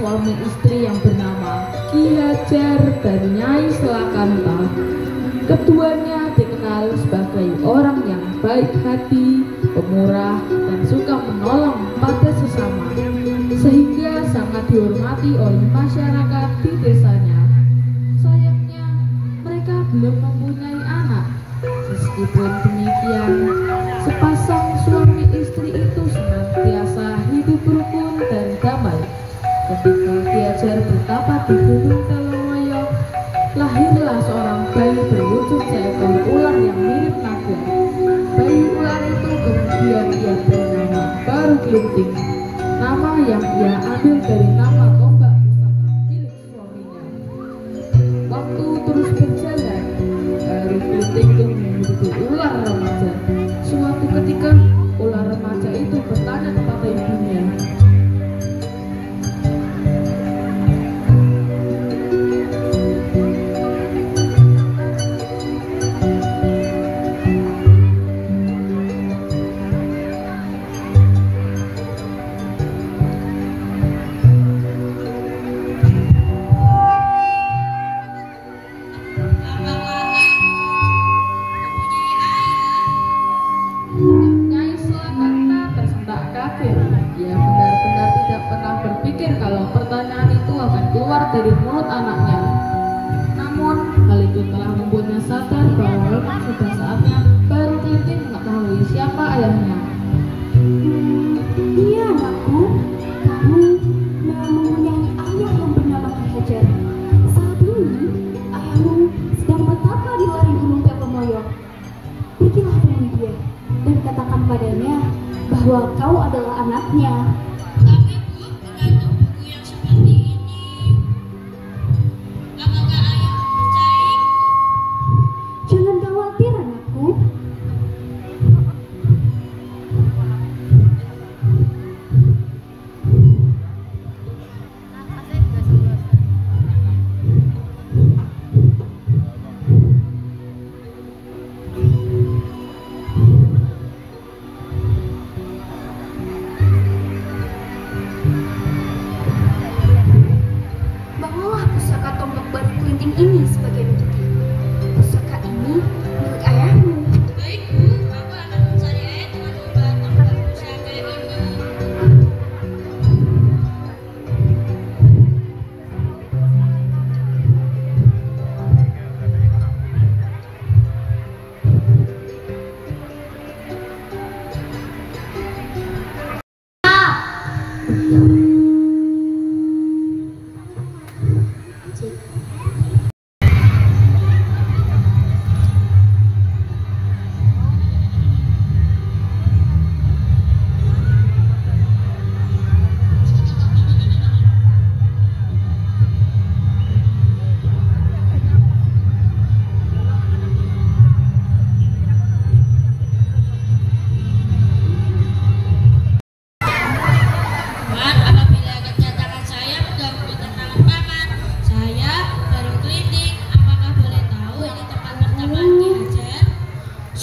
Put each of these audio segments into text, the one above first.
suami istri yang bernama Ki Hajar dan Nyai Selakanta. Keduanya dikenal sebagai orang yang baik hati, pemurah, dan suka menolong pada sesama, sehingga sangat dihormati oleh masyarakat di desanya. Sayangnya, mereka belum mempunyai anak. Meskipun demikian, sepasang suami istri itu senantiasa hidup rukun dan damai. Ketika Ki Hajar bertapa di Gunung Telomoyo, lahirlah seorang bayi berwujud seekor ular yang mirip naga. Bayi ular itu kemudian ia beri nama Baru Klinting, nama yang ia ambil dari nama tombak pusaka milik suaminya. Waktu terus berjalan, Baru Klinting itu menjadi ular remaja. Suatu ketika, ular remaja itu bertanya kepada ibunya, dari mulut anaknya. Namun, hal itu telah membuatnya sadar bahwa memang sudah saatnya Baru Klinting mengetahui siapa ayahnya. Iya anakku, kamu memang mempunyai ayah yang bernama Ki Hajar. Saat ini, ayahmu sedang bertapa di lereng Gunung Telomoyo. Pergilah temui dia dan katakan padanya bahwa kau adalah anaknya. Ini sebagai bukti. Pusaka ini milik ayahmu. Baik Bu, aku akan mencari ayah dengan membawa pusaka ini.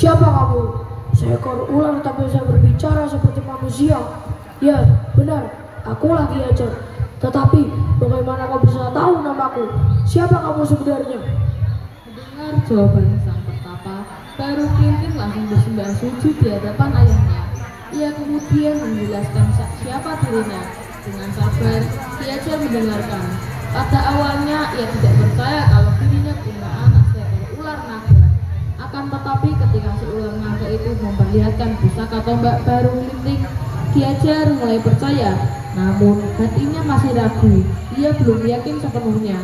Siapa kamu? Seekor ular tak bisa berbicara seperti manusia. Ya, benar, akulah Ki Hajar. Tetapi, bagaimana kau bisa tahu namaku? Siapa kamu sebenarnya? Mendengar jawaban sang pertapa, Baru Klinting langsung bersembah sujud di hadapan ayahnya. Ia kemudian menjelaskan siapa dirinya. Dengan sabar, Ki Hajar mendengarkan. Pada awalnya, ia tidak percaya kalau dirinya punya anak seekor ular naga. Akan tetapi ketika si ular naga itu memperlihatkan pusaka tombak Baru Klinting, Ki Hajar mulai percaya. Namun hatinya masih ragu. Ia belum yakin sepenuhnya.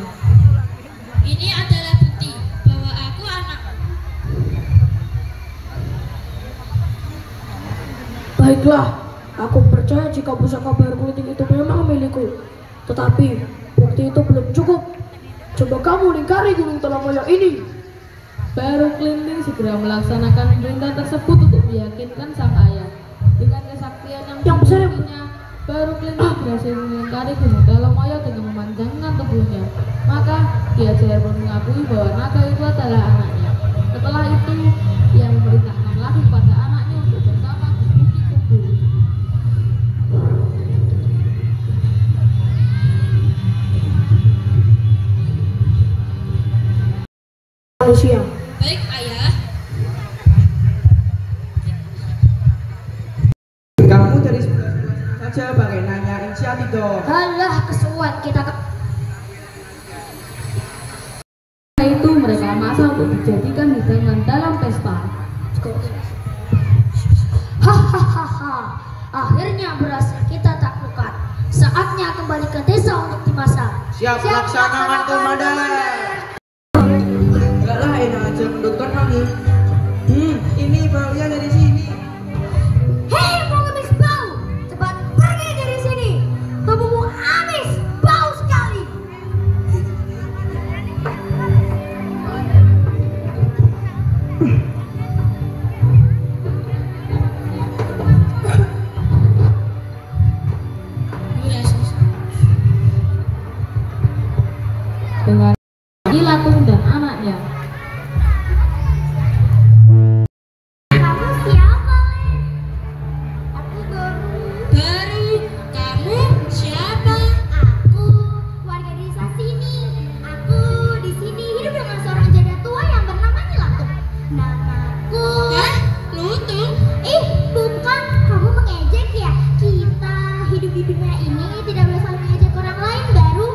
Ini adalah bukti bahwa aku anak. Baiklah, aku percaya jika pusaka Baru Klinting itu memang milikku. Tetapi bukti itu belum cukup. Coba kamu lingkari Gunung Telomoyo ini. Baru Klinting segera melaksanakan perintah tersebut untuk meyakinkan sang ayah. Dengan kesaktian yang besar, dimilikinya, Baru Klinting berhasil melingkari Gunung Telomoyo dengan memanjangkan tubuhnya. Maka Ki Hajar pun mengakui bahwa naga itu adalah anaknya. Setelah itu, ia memerintahkan lagi kepada anaknya untuk bertapa di Bukit Kebun. manusia. Baik, Ayah. Kamu dari sebelah saja pakai nanya inisiatif dong. Alah, kesuat kita ke... Setelah itu mereka masak untuk dijadikan hidangan dalam pesta. Hahaha, akhirnya berhasil kita taklukkan. Saatnya kembali ke desa untuk dimasak. Siap laksanakan komandan. Enggak lah, enak aja mendukkan lagi. Ini baunya dari sini. Hei, pengemis bau, cepat pergi dari sini. Tubuhmu amis, bau sekali. Iya, sis. Dengan Ilatung dan anaknya. Kamu siapa, Le? Aku baru. Baru, kamu siapa? Aku warga desa sini. Aku di sini hidup dengan seorang janda tua yang bernama Nilatung. Namaku. Hah? Lutung? Ih, bukan. Kamu mengejek ya? Kita hidup di dunia ini tidak boleh saling mengejek orang lain. Baru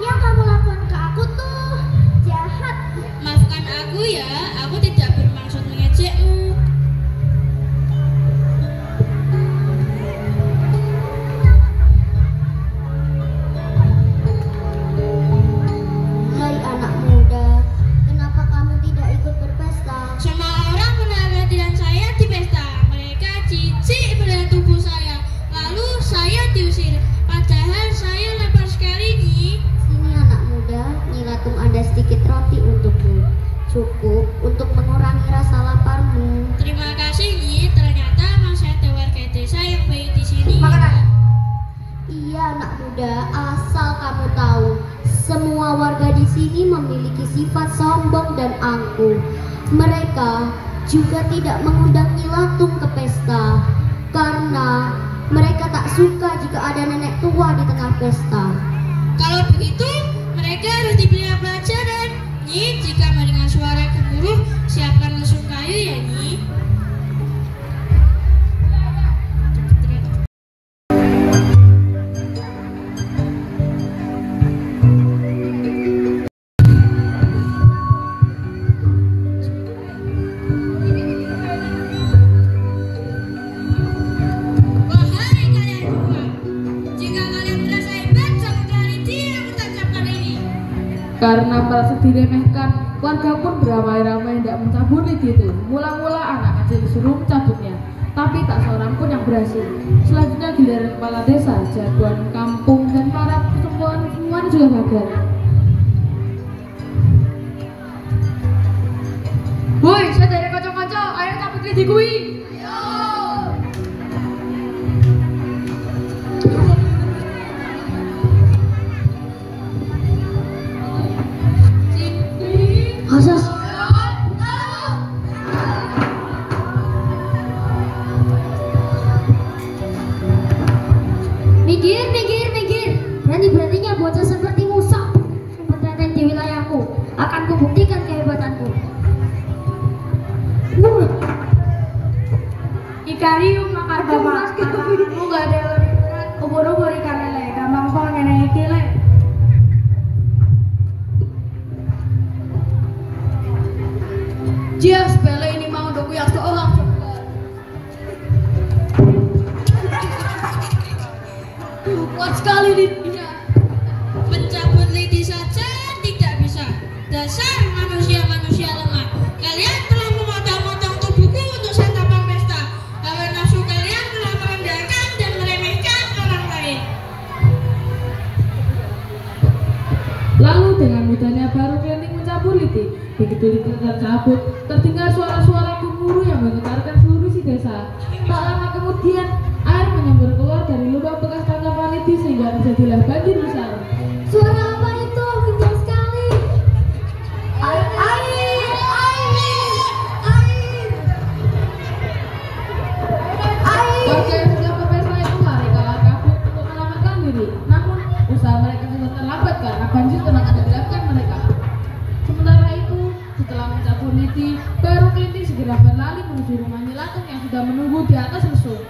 yang kamu lakukan ke aku tuh jahat. Maafkan aku ya, aku tidak bermaksud mengejekmu. Hai anak muda, kenapa kamu tidak ikut berpesta? Semua orang pernah kehadiran saya di pesta. Mereka jijik melihat tubuh saya. Lalu saya diusir. Padahal saya lapar sekali nih. Sini anak muda, Nilatung ada sedikit roti untukmu. Cukup untuk mengurangi rasa laparmu. Terima kasih nih. Ternyata masih ada warga desa yang baik di sini. Iya anak muda, asal kamu tahu, semua warga di sini memiliki sifat sombong dan angkuh. Mereka juga tidak mengundang Nilatung ke pesta karena mereka tak suka jika ada nenek tua di tengah pesta. Kalau begitu, mereka harus diberi pelajaran. Nyi, jika mendengar suara gemuruh, siapkan lesung kayu ya, Nyi. Wahai kalian semua, jika kalian merasa hebat sama Clarity yang mengucapkan ini, Karena merasa diremehkan, warga pun beramai-ramai hendak mencabut lidi itu. Mula-mula anak kecil disuruh mencabutnya, tapi tak seorang pun yang berhasil. Selanjutnya giliran kepala desa, jagoan kampung, dan para perempuan semuanya juga gagal. Woi, sadar kocok-kocok, ayo cabut lidi kuwi. Asas. Minggir. Berani-beraninya bocah seperti Musa berteten di wilayahku. Akan kubuktikan kehebatanku. Ikarium makar bapak, kamu gak ada lebih berat. Ubur-ubur ikan lele, gampang kok nenek iki le. Dia sepele ini mau untuk yang seorang kuat sekali lidinya. mencabut lidi saja tidak bisa. Dasar manusia-manusia lemah. Kalian telah memotong-motong tubuhku untuk santapan pesta. Hawa nafsu kalian telah merendahkan dan meremehkan orang lain. Lalu dengan mudahnya baru Keling mencabut lidi. Begitu lidi tercabut, terdengar suara-suara gemuruh yang menggetarkan seluruh si desa. Tak lama kemudian, air menyembur keluar dari lubang bekas tangkapan lidi sehingga terjadilah banjir besar. Suara apa itu? Kencang sekali. Air. Warga yang sedang berpesta itu lari kalah kabut untuk menyelamatkan diri. Namun, usaha mereka sudah terlambat karena banjir telah tenggelamkan mereka. Sementara itu, setelah sudah berlari menuju rumah Nyilatung yang sudah menunggu di atas mesum.